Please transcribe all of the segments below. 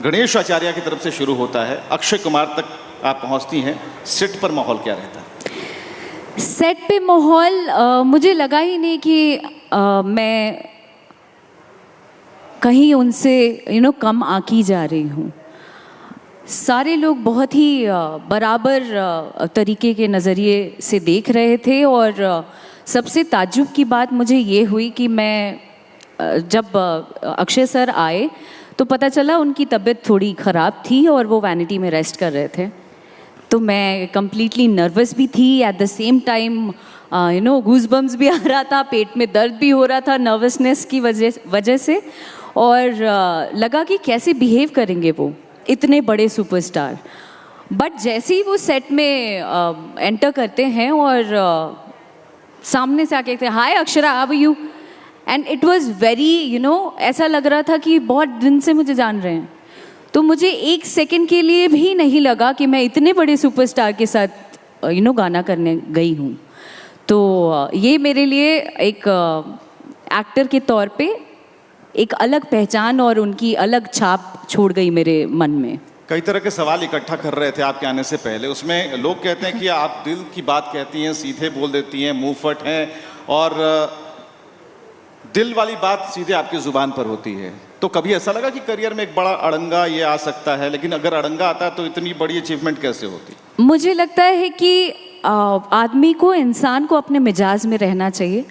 गणेश आचार्य की तरफ से शुरू होता है, अक्षय कुमार तक आप पहुंचती हैं, सेट पर माहौल क्या रहता है? सेट पे माहौल मुझे लगा ही नहीं कि मैं कहीं उनसे कम आकी जा रही हूँ। सारे लोग बहुत ही बराबर तरीके के नज़रिए से देख रहे थे और सबसे ताज्जुब की बात मुझे ये हुई कि मैं जब अक्षय सर आए तो पता चला उनकी तबीयत थोड़ी ख़राब थी और वो वैनिटी में रेस्ट कर रहे थे। तो मैं कम्प्लीटली नर्वस भी थी, at the same time goosebumps भी आ रहा था, पेट में दर्द भी हो रहा था नर्वसनेस की वजह से। और लगा कि कैसे बिहेव करेंगे वो इतने बड़े सुपरस्टार। बट जैसे ही वो सेट में एंटर करते हैं और सामने से आके कहते हैं, hi Akshara, how are you? And it was very ऐसा लग रहा था कि बहुत दिन से मुझे जान रहे हैं। तो मुझे एक सेकंड के लिए भी नहीं लगा कि मैं इतने बड़े सुपरस्टार के साथ गाना करने गई हूँ। तो ये मेरे लिए एक एक्टर के तौर पे एक अलग पहचान और उनकी अलग छाप छोड़ गई मेरे मन में। कई तरह के सवाल इकट्ठा कर रहे थे आपके आने से पहले। उसमें लोग कहते हैं कि आप दिल की बात कहती हैं, सीधे बोल देती हैं, मुंहफट हैं और दिल वाली बात सीधे आपकी ज़ुबान पर होती है। तो कभी ऐसा लगा कि करियर में एक बड़ा अड़ंगा ये आ सकता है, लेकिन अगर अड़ंगा आता है तो इतनी बड़ी अचीवमेंट कैसे होती? मुझे लगता है कि आदमी को, इंसान को अपने मिजाज में रहना चाहिए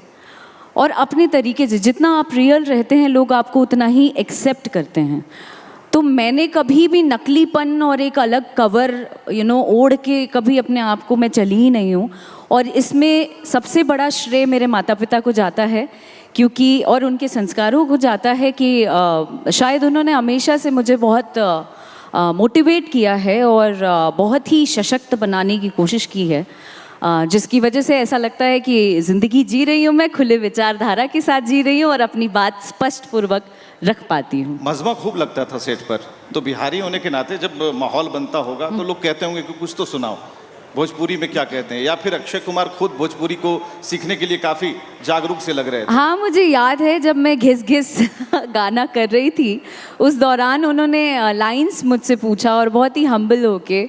और अपने तरीके से जितना आप रियल रहते हैं लोग आपको उतना ही एक्सेप्ट करते हैं। तो मैंने कभी भी नकलीपन और एक अलग कवर ओढ़ के कभी अपने आप को मैं चली ही नहीं हूँ। और इसमें सबसे बड़ा श्रेय मेरे माता पिता को जाता है, क्योंकि और उनके संस्कारों को जाता है कि शायद उन्होंने हमेशा से मुझे बहुत मोटिवेट किया है और बहुत ही सशक्त बनाने की कोशिश की है, जिसकी वजह से ऐसा लगता है कि ज़िंदगी जी रही हूँ मैं, खुले विचारधारा के साथ जी रही हूँ और अपनी बात स्पष्ट पूर्वक रख पाती हूँ। मज़मा खूब लगता था सेट पर। तो बिहारी होने के नाते जब माहौल बनता होगा तो लोग कहते होंगे कि कुछ तो सुनाओ, भोजपुरी में क्या कहते हैं, या फिर अक्षय कुमार खुद भोजपुरी को सीखने के लिए काफ़ी जागरूक से लग रहे थे? हाँ, मुझे याद है जब मैं घिस घिस गाना कर रही थी उस दौरान उन्होंने लाइंस मुझसे पूछा और बहुत ही हम्बल होके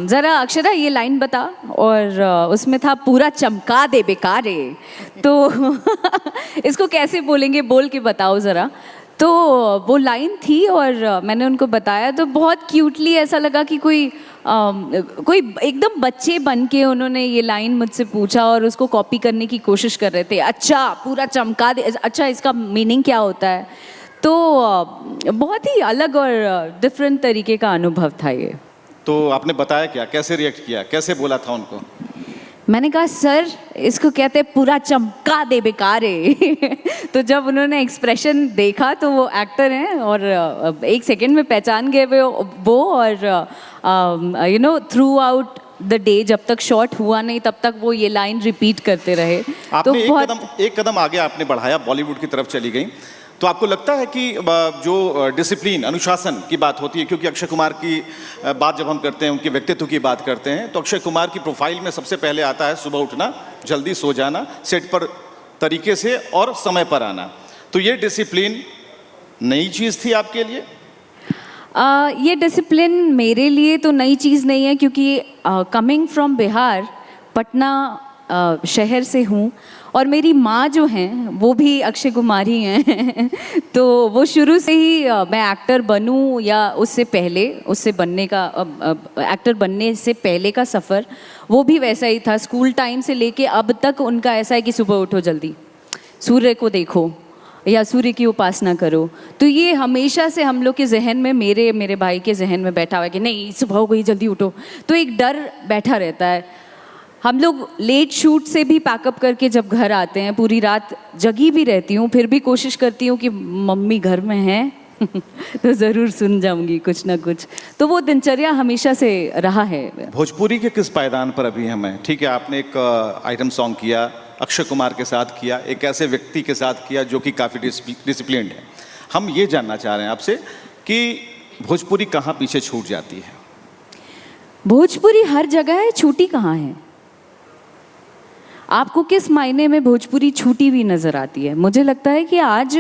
ज़रा अक्षरा ये लाइन बता, और उसमें था पूरा चमका दे बेकारे। तो इसको कैसे बोलेंगे, बोल के बताओ ज़रा। तो वो लाइन थी और मैंने उनको बताया तो बहुत क्यूटली ऐसा लगा कि कोई एकदम बच्चे बन के उन्होंने ये लाइन मुझसे पूछा और उसको कॉपी करने की कोशिश कर रहे थे। अच्छा पूरा चमका दे, अच्छा इसका मीनिंग क्या होता है? तो बहुत ही अलग और डिफरेंट तरीके का अनुभव था ये। तो आपने बताया क्या, कैसे रिएक्ट किया, कैसे बोला था उनको? मैंने कहा सर इसको कहते हैं पूरा चमका दे बेकारे। तो जब उन्होंने एक्सप्रेशन देखा तो वो एक्टर हैं और एक सेकंड में पहचान गए वो और थ्रू आउट द डे जब तक शॉट हुआ नहीं तब तक वो ये लाइन रिपीट करते रहे। आपने तो एक कदम आगे आपने बढ़ाया, बॉलीवुड की तरफ चली गई। तो आपको लगता है कि जो डिसिप्लिन, अनुशासन की बात होती है, क्योंकि अक्षय कुमार की बात जब हम करते हैं, उनके व्यक्तित्व की बात करते हैं, तो अक्षय कुमार की प्रोफाइल में सबसे पहले आता है सुबह उठना, जल्दी सो जाना, सेट पर तरीके से और समय पर आना। तो ये डिसिप्लिन नई चीज़ थी आपके लिए? ये डिसिप्लिन मेरे लिए तो नई चीज़ नहीं है, क्योंकि कमिंग फ्रॉम बिहार, पटना शहर से हूँ और मेरी माँ जो हैं वो भी अक्षय कुमार ही हैं। तो वो शुरू से ही मैं एक्टर बनूं या उससे पहले, उससे बनने का एक्टर बनने से पहले का सफ़र वो भी वैसा ही था। स्कूल टाइम से लेके अब तक उनका ऐसा है कि सुबह उठो, जल्दी सूर्य को देखो या सूर्य की उपासना करो। तो ये हमेशा से हम लोग के जहन में, मेरे भाई के जहन में बैठा हुआ है कि नहीं सुबह हो गई जल्दी उठो। तो एक डर बैठा रहता है। हम लोग लेट शूट से भी पैकअप करके जब घर आते हैं पूरी रात जगी भी रहती हूँ, फिर भी कोशिश करती हूँ कि मम्मी घर में हैं तो ज़रूर सुन जाऊंगी कुछ ना कुछ। तो वो दिनचर्या हमेशा से रहा है। भोजपुरी के किस पायदान पर अभी हमें? ठीक है, आपने एक आइटम सॉन्ग किया, अक्षय कुमार के साथ किया, एक ऐसे व्यक्ति के साथ किया जो कि काफ़ी डिसिप्लिन्ड है। हम ये जानना चाह रहे हैं आपसे कि भोजपुरी कहाँ पीछे छूट जाती है? भोजपुरी हर जगह है, छूटी कहाँ है? आपको किस मायने में भोजपुरी छूटी हुई नज़र आती है? मुझे लगता है कि आज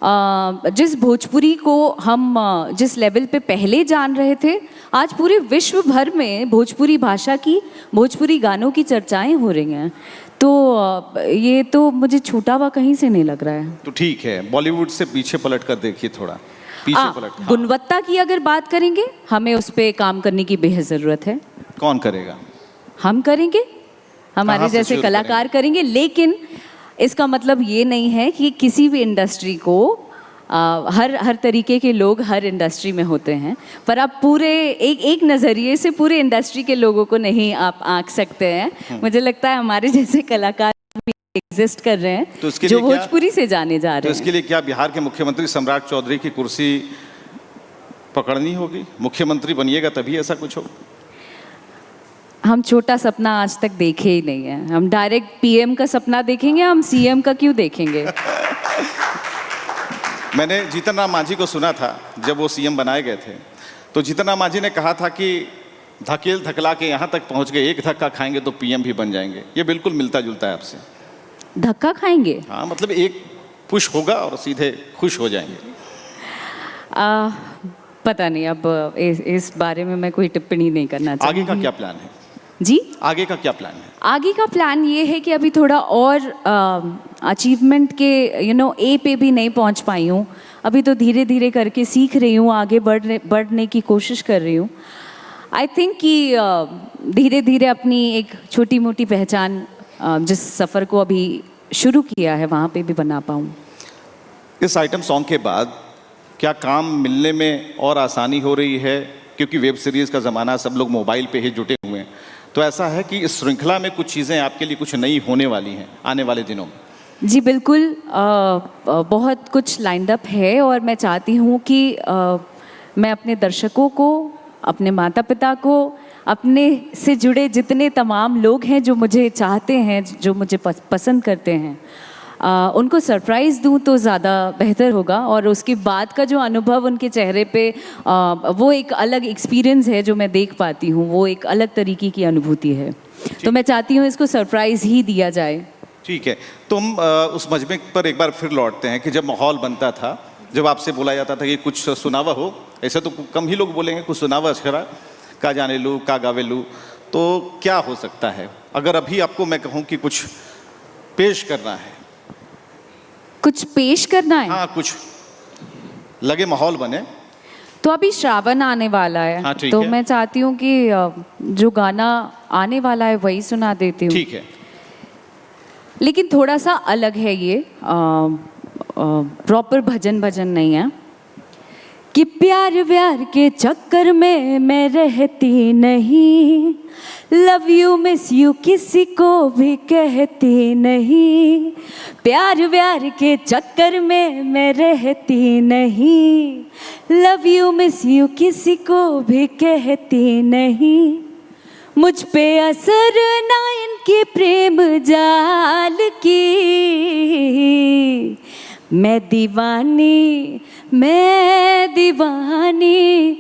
जिस भोजपुरी को हम जिस लेवल पे पहले जान रहे थे, आज पूरे विश्व भर में भोजपुरी भाषा की, भोजपुरी गानों की चर्चाएं हो रही हैं। तो ये तो मुझे छूटा हुआ कहीं से नहीं लग रहा है। तो ठीक है, बॉलीवुड से पीछे पलट कर देखिए, थोड़ा पीछे पलट। हाँ। गुणवत्ता की अगर बात करेंगे, हमें उस पर काम करने की बेहद ज़रूरत है। कौन करेगा? हम करेंगे, हमारे कहाँ से जैसे शुरू कलाकार करेंगे, लेकिन इसका मतलब ये नहीं है कि किसी भी इंडस्ट्री को हर तरीके के लोग हर इंडस्ट्री में होते हैं, पर आप पूरे एक नज़रिए से पूरे इंडस्ट्री के लोगों को नहीं आप आंक सकते हैं। मुझे लगता है हमारे जैसे कलाकार भी एग्जिस्ट कर रहे हैं, तो इसके जो लिए क्या- भोजपुरी से जाने जा तो रहे हैं। इसके लिए क्या बिहार के मुख्यमंत्री सम्राट चौधरी की कुर्सी पकड़नी होगी? मुख्यमंत्री बनिएगा तभी ऐसा कुछ हो? हम छोटा सपना आज तक देखे ही नहीं है। हम डायरेक्ट पीएम का सपना देखेंगे, हम सीएम का क्यों देखेंगे? मैंने जीतन राम मांझी को सुना था जब वो सीएम बनाए गए थे, तो जीतन राम मांझी ने कहा था कि धकेल धकला के यहाँ तक पहुँच गए, एक धक्का खाएंगे तो पीएम भी बन जाएंगे। ये बिल्कुल मिलता जुलता है आपसे। धक्का खाएंगे? हाँ, मतलब एक पुश होगा और सीधे खुश हो जाएंगे। पता नहीं, अब इस बारे में मैं कोई टिप्पणी नहीं करना चाहूँगी। आगे का क्या प्लान है जी? आगे का क्या प्लान है? आगे का प्लान ये है कि अभी थोड़ा और अचीवमेंट के ए पे भी नहीं पहुंच पाई हूँ। अभी तो धीरे धीरे करके सीख रही हूँ, आगे बढ़ने की कोशिश कर रही हूँ। आई थिंक कि धीरे धीरे अपनी एक छोटी मोटी पहचान जिस सफ़र को अभी शुरू किया है वहाँ पे भी बना पाऊँ। इस आइटम सॉन्ग के बाद क्या काम मिलने में और आसानी हो रही है? क्योंकि वेब सीरीज़ का ज़माना, सब लोग मोबाइल पे ही जुटे हुए हैं, तो ऐसा है कि इस श्रृंखला में कुछ चीज़ें आपके लिए कुछ नई होने वाली हैं आने वाले दिनों में? जी बिल्कुल, बहुत कुछ लाइंड अप है और मैं चाहती हूँ कि मैं अपने दर्शकों को, अपने माता पिता को, अपने से जुड़े जितने तमाम लोग हैं जो मुझे चाहते हैं, जो मुझे पसंद करते हैं, उनको सरप्राइज़ दूं तो ज़्यादा बेहतर होगा। और उसके बाद का जो अनुभव उनके चेहरे पे, वो एक अलग एक्सपीरियंस है जो मैं देख पाती हूँ, वो एक अलग तरीके की अनुभूति है। तो मैं चाहती हूँ इसको सरप्राइज़ ही दिया जाए। ठीक है, तो हम उस मजमे पर एक बार फिर लौटते हैं कि जब माहौल बनता था, जब आपसे बोला जाता था कि कुछ सुनावा हो, ऐसे तो कम ही लोग बोलेंगे, कुछ सुनावा अक्षरा का जाने लू का गावे लू, तो क्या हो सकता है अगर अभी आपको मैं कहूँ कि कुछ पेश करना है? कुछ पेश करना है? हाँ, कुछ लगे माहौल बने। तो अभी श्रावण आने वाला है, हाँ, ठीक तो है। मैं चाहती हूँ कि जो गाना आने वाला है वही सुना देती हूँ। ठीक है, लेकिन थोड़ा सा अलग है ये, प्रॉपर भजन नहीं है। कि प्यार व्यार के चक्कर में मैं रहती नहीं, लव यू मिस यू किसी को भी कहती नहीं, प्यार व्यार के चक्कर में मैं रहती नहीं, लव यू मिस यू किसी को भी कहती नहीं, मुझ पे असर ना इनके प्रेम जाल की, मैं दीवानी मैं दीवानी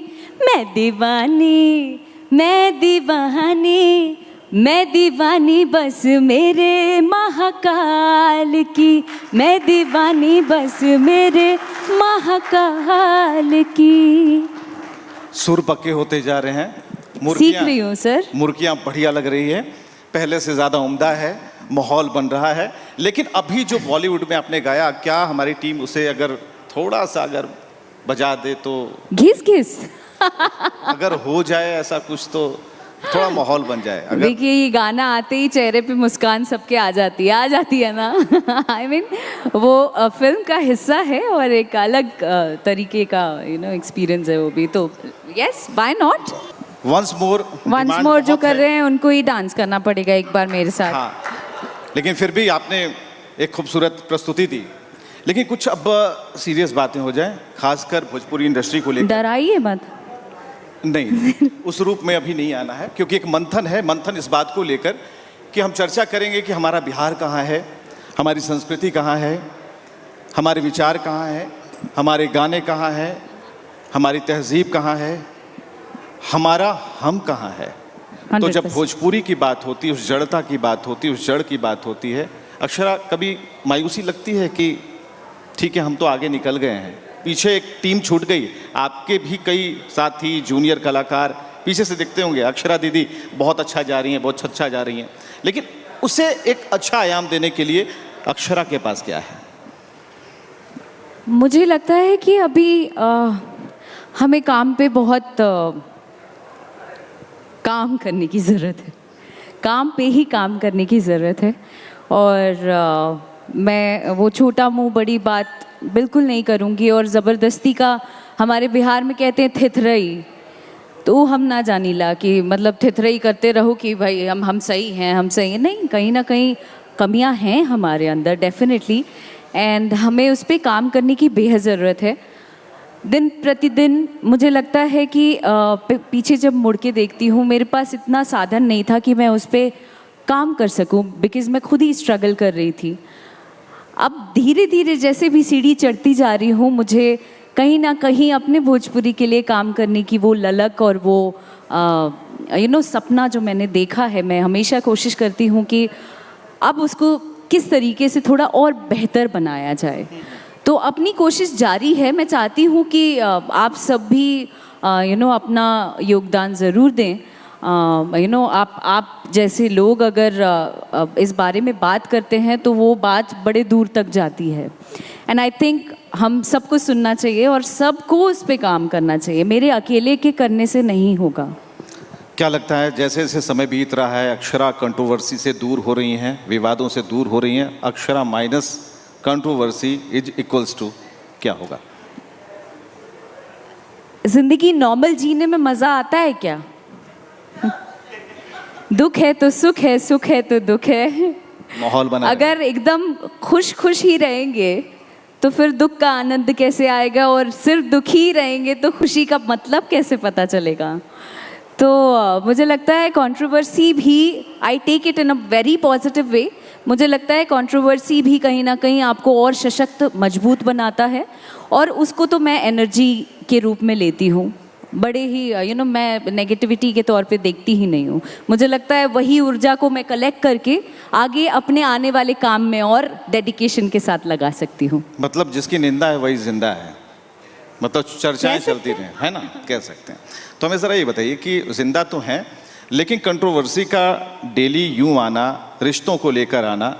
मैं दीवानी मैं दीवानी मैं दीवानी बस मेरे महाकाल की, मैं दीवानी बस मेरे महाकाल की। सुर पक्के होते जा रहे हैं, सीख रही हूँ सर। मुर्गियाँ बढ़िया लग रही है, पहले से ज़्यादा उम्दा है, माहौल बन रहा है। लेकिन अभी जो बॉलीवुड में आपने गाया, क्या हमारी टीम उसे अगर थोड़ा सा अगर बजा दे तो? घिस घिस अगर हो जाए ऐसा कुछ तो थोड़ा माहौल बन जाए। अगर देखिए, ये गाना आते ही चेहरे पे मुस्कान सबके आ जाती है ना। आई मीन वो फिल्म का हिस्सा है और एक अलग तरीके का एक्सपीरियंस है वो भी, तो yes, why not. Once more जो कर रहे हैं उनको ही डांस करना पड़ेगा एक बार मेरे साथ। हाँ, लेकिन फिर भी आपने एक खूबसूरत प्रस्तुति दी। लेकिन कुछ अब सीरियस बातें हो जाएं, खासकर भोजपुरी इंडस्ट्री को लेकर। डराइए मत। नहीं, उस रूप में अभी नहीं आना है, क्योंकि एक मंथन है, मंथन इस बात को लेकर कि हम चर्चा करेंगे कि हमारा बिहार कहाँ है, हमारी संस्कृति कहाँ है, हमारे विचार कहाँ है, हमारे गाने कहाँ हैं, हमारी तहजीब कहाँ है, हमारा हम कहाँ है। तो जब भोजपुरी की बात होती है, उस जड़ता की बात होती है, उस जड़ की बात होती है, अक्षरा कभी मायूसी लगती है कि ठीक है, हम तो आगे निकल गए हैं, पीछे एक टीम छूट गई। आपके भी कई साथी जूनियर कलाकार पीछे से दिखते होंगे। अक्षरा दीदी बहुत अच्छा जा रही हैं, बहुत अच्छा जा रही हैं, लेकिन उसे एक अच्छा आयाम देने के लिए अक्षरा के पास क्या है? मुझे लगता है कि अभी हमें काम पे बहुत काम करने की ज़रूरत है, काम पे ही काम करने की ज़रूरत है। और मैं वो छोटा मुंह बड़ी बात बिल्कुल नहीं करूँगी। और ज़बरदस्ती का, हमारे बिहार में कहते हैं थिथरई, तो हम ना जानीला कि मतलब थिथरई करते रहो कि भाई हम सही हैं, हम सही हैं। नहीं, कहीं ना कहीं कमियां हैं हमारे अंदर डेफिनेटली, एंड हमें उस पर काम करने की बेहद ज़रूरत है। दिन प्रतिदिन मुझे लगता है कि पीछे जब मुड़ के देखती हूँ, मेरे पास इतना साधन नहीं था कि मैं उस पर काम कर सकूँ, बिकॉज़ मैं खुद ही स्ट्रगल कर रही थी। अब धीरे धीरे जैसे भी सीढ़ी चढ़ती जा रही हूँ, मुझे कहीं ना कहीं अपने भोजपुरी के लिए काम करने की वो ललक और वो सपना जो मैंने देखा है, मैं हमेशा कोशिश करती हूँ कि अब उसको किस तरीके से थोड़ा और बेहतर बनाया जाए। तो अपनी कोशिश जारी है। मैं चाहती हूँ कि आप सब भी अपना योगदान ज़रूर दें। आप जैसे लोग अगर इस बारे में बात करते हैं तो वो बात बड़े दूर तक जाती है, एंड आई थिंक हम सबको सुनना चाहिए और सबको उस पर काम करना चाहिए। मेरे अकेले के करने से नहीं होगा। क्या लगता है जैसे जैसे समय बीत रहा है, अक्षरा कंट्रोवर्सी से दूर हो रही हैं, विवादों से दूर हो रही हैं, Akshara minus controversy is equals to क्या होगा? जिंदगी नॉर्मल जीने में मज़ा आता है क्या? दुख है तो सुख है, सुख है तो दुख है। माहौल बना अगर एकदम खुश खुश ही रहेंगे तो फिर दुख का आनंद कैसे आएगा, और सिर्फ दुखी रहेंगे तो खुशी का मतलब कैसे पता चलेगा? तो मुझे लगता है कंट्रोवर्सी भी, I take it in a very positive way. मुझे लगता है कंट्रोवर्सी भी कहीं ना कहीं आपको और सशक्त, मजबूत बनाता है, और उसको तो मैं एनर्जी के रूप में लेती हूँ। बड़े ही मैं नेगेटिविटी के तौर पे देखती ही नहीं हूँ। मुझे लगता है वही ऊर्जा को मैं कलेक्ट करके आगे अपने आने वाले काम में और डेडिकेशन के साथ लगा सकती हूँ। मतलब जिसकी निंदा है वही जिंदा है, मतलब चर्चाएं चलती रहें, है ना, कह सकते हैं। तो हमें ज़रा ये बताइए कि जिंदा तो हैं, लेकिन कंट्रोवर्सी का डेली यूं आना, रिश्तों को लेकर आना,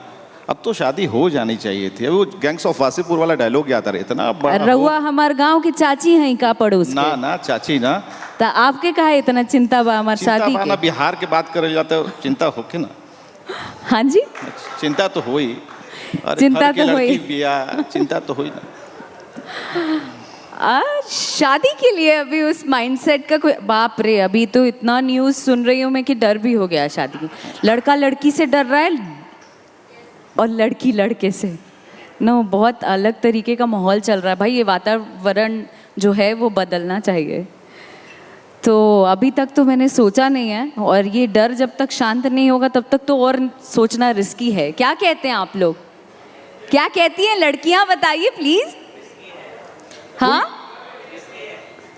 अब तो शादी हो जानी चाहिए थी। अब वो गैंग्स ऑफ वासीपुर वाला डायलॉग याद रहता ना, रहुआ हमार गांव की चाची हैं का पड़ोस ना ना चाची ना, तो आपके कहा इतना चिंता बा हमार शादी के? बिहार के बात करे जाते हो, चिंता हो के ना? हाँ जी, चिंता तो हो ही, चिंता तो हुई, चिंता तो हुई ना। शादी के लिए अभी उस माइंडसेट का कोई, बाप रे, अभी तो इतना न्यूज़ सुन रही हूँ मैं कि डर भी हो गया शादी की। लड़का लड़की से डर रहा है और लड़की लड़के से। नो, बहुत अलग तरीके का माहौल चल रहा है भाई। ये वातावरण जो है वो बदलना चाहिए। तो अभी तक तो मैंने सोचा नहीं है, और ये डर जब तक शांत नहीं होगा तब तक तो और सोचना रिस्की है। क्या कहते हैं आप लोग? क्या कहती हैं लड़कियां, बताइए प्लीज। हाँ,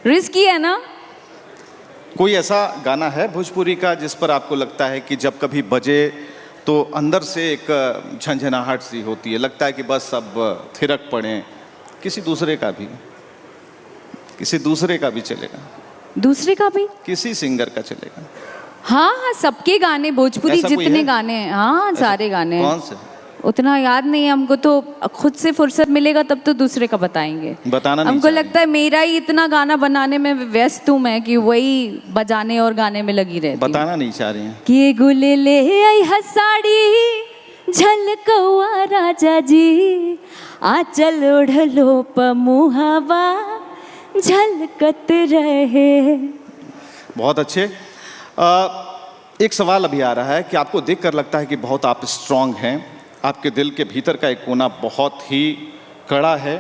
रिस्की है ना? कोई ऐसा गाना है भोजपुरी का जिस पर आपको लगता है कि जब कभी बजे तो अंदर से एक झंझनाहट सी होती है, लगता है कि बस अब थिरक पड़े? किसी दूसरे का भी, किसी दूसरे का भी चलेगा, दूसरे का भी, किसी सिंगर का चलेगा। हाँ हाँ, सबके गाने, भोजपुरी जितने गाने हैं, हाँ सारे गाने। कौन से? उतना याद नहीं है हमको, तो खुद से फुर्सत मिलेगा तब तो दूसरे का बताएंगे। बताना नहीं हमको लगता है मेरा ही इतना गाना बनाने में व्यस्त हूँ मैं कि वही बजाने और गाने में लगी रहती। बताना नहीं चाह रही हैं कि गुले ले आई हसाड़ी झलकौआ राजा जी, आंचल ओढ़लो पमुहावा झलकत रहे। बहुत अच्छे। एक सवाल अभी आ रहा है कि आपको देखकर लगता है कि बहुत आप स्ट्रांग हैं, आपके दिल के भीतर का एक कोना बहुत ही कड़ा है,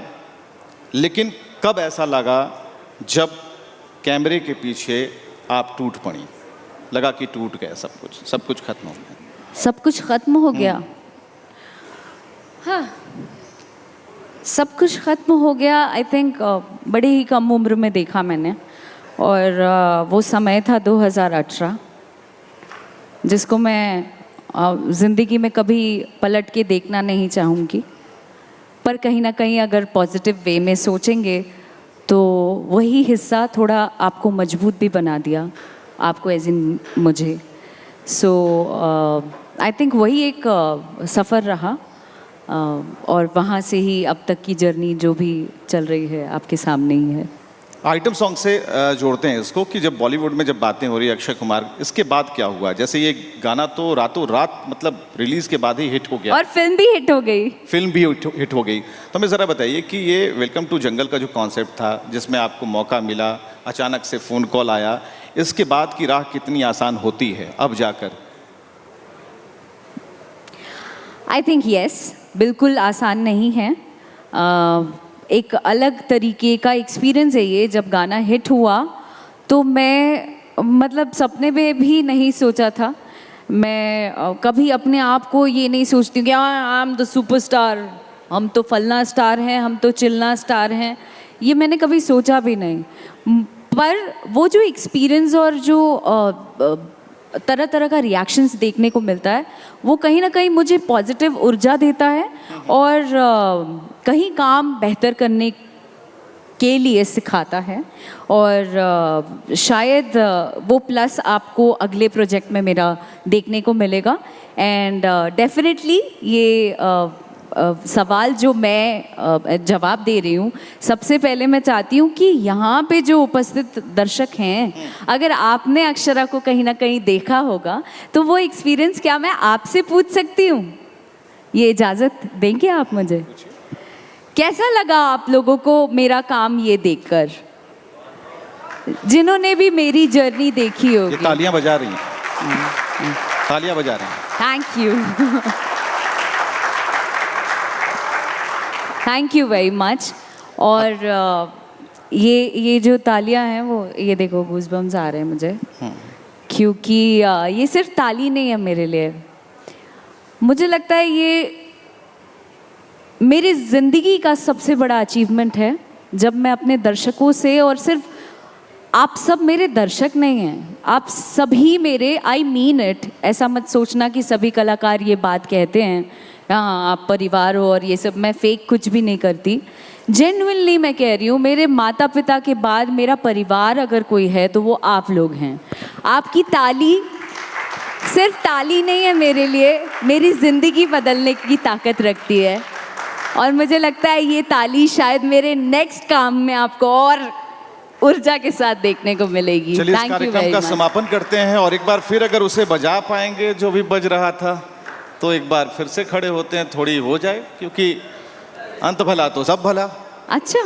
लेकिन कब ऐसा लगा जब कैमरे के पीछे आप टूट पड़ी? लगा कि टूट गया सब कुछ खत्म हो गया? सब कुछ खत्म हो गया, हाँ, सब कुछ खत्म हो गया। आई थिंक बड़े ही कम उम्र में देखा मैंने, और वो समय था 2018, जिसको मैं ज़िंदगी में कभी पलट के देखना नहीं चाहूँगी। पर कहीं ना कहीं अगर पॉजिटिव वे में सोचेंगे तो वही हिस्सा थोड़ा आपको मजबूत भी बना दिया, आपको एज इन मुझे। सो आई थिंक वही एक सफ़र रहा, और वहाँ से ही अब तक की जर्नी जो भी चल रही है आपके सामने ही है। आइटम सॉन्ग से जोड़ते हैं इसको कि जब बॉलीवुड में जब बातें हो रही है अक्षय कुमार, इसके बाद क्या हुआ? जैसे ये गाना तो रातों रात मतलब रिलीज के बाद ही हिट हो गया, और फिल्म भी हिट हो गई। फिल्म भी हिट हो गई। तो हमें ज़रा बताइए कि ये वेलकम टू जंगल का जो कॉन्सेप्ट था, जिसमें आपको मौका मिला, अचानक से फ़ोन कॉल आया, इसके बाद की राह कितनी आसान होती है अब जाकर? आई थिंक यस, बिल्कुल आसान नहीं है। एक अलग तरीके का एक्सपीरियंस है ये। जब गाना हिट हुआ तो मैं मतलब सपने में भी नहीं सोचा था। मैं कभी अपने आप को ये नहीं सोचती हूँ कि आई एम द सुपरस्टार, हम तो फलना स्टार हैं, हम तो चिलना स्टार हैं, ये मैंने कभी सोचा भी नहीं। पर वो जो एक्सपीरियंस और जो तरह तरह का रिएक्शंस देखने को मिलता है, वो कहीं ना कहीं मुझे पॉजिटिव ऊर्जा देता है और कहीं काम बेहतर करने के लिए सिखाता है। और शायद वो प्लस आपको अगले प्रोजेक्ट में मेरा देखने को मिलेगा। एंड डेफिनेटली ये सवाल जो मैं जवाब दे रही हूँ, सबसे पहले मैं चाहती हूँ कि यहाँ पे जो उपस्थित दर्शक हैं, अगर आपने अक्षरा को कहीं ना कहीं देखा होगा तो वो एक्सपीरियंस क्या मैं आपसे पूछ सकती हूँ? ये इजाज़त देंगे आप मुझे? कैसा लगा आप लोगों को मेरा काम ये देखकर, जिन्होंने भी मेरी जर्नी देखी होगी? ये तालियां बजा रही हैं, तालियां बजा रही हैं। Thank you, thank you very much. और ये जो तालियां हैं वो, ये देखो गूज़बम्स आ रहे हैं मुझे, क्योंकि ये सिर्फ ताली नहीं है मेरे लिए। मुझे लगता है ये मेरी ज़िंदगी का सबसे बड़ा अचीवमेंट है, जब मैं अपने दर्शकों से, और सिर्फ आप सब मेरे दर्शक नहीं हैं, आप सभी मेरे, आई मीन इट, ऐसा मत सोचना कि सभी कलाकार ये बात कहते हैं हाँ आप परिवार हो और ये सब, मैं फेक कुछ भी नहीं करती। जेन्युइनली मैं कह रही हूँ, मेरे माता पिता के बाद मेरा परिवार अगर कोई है तो वो आप लोग हैं। आपकी ताली सिर्फ ताली नहीं है मेरे लिए, मेरी ज़िंदगी बदलने की ताकत रखती है। और मुझे लगता है ये ताली शायद मेरे नेक्स्ट काम में आपको और ऊर्जा के साथ देखने को मिलेगी। चलिए इस कार्यक्रम का समापन करते हैं, और एक बार फिर अगर उसे बजा पाएंगे जो भी बज रहा था, तो एक बार फिर से खड़े होते हैं, थोड़ी हो जाए, क्योंकि अंत भला तो सब भला। अच्छा।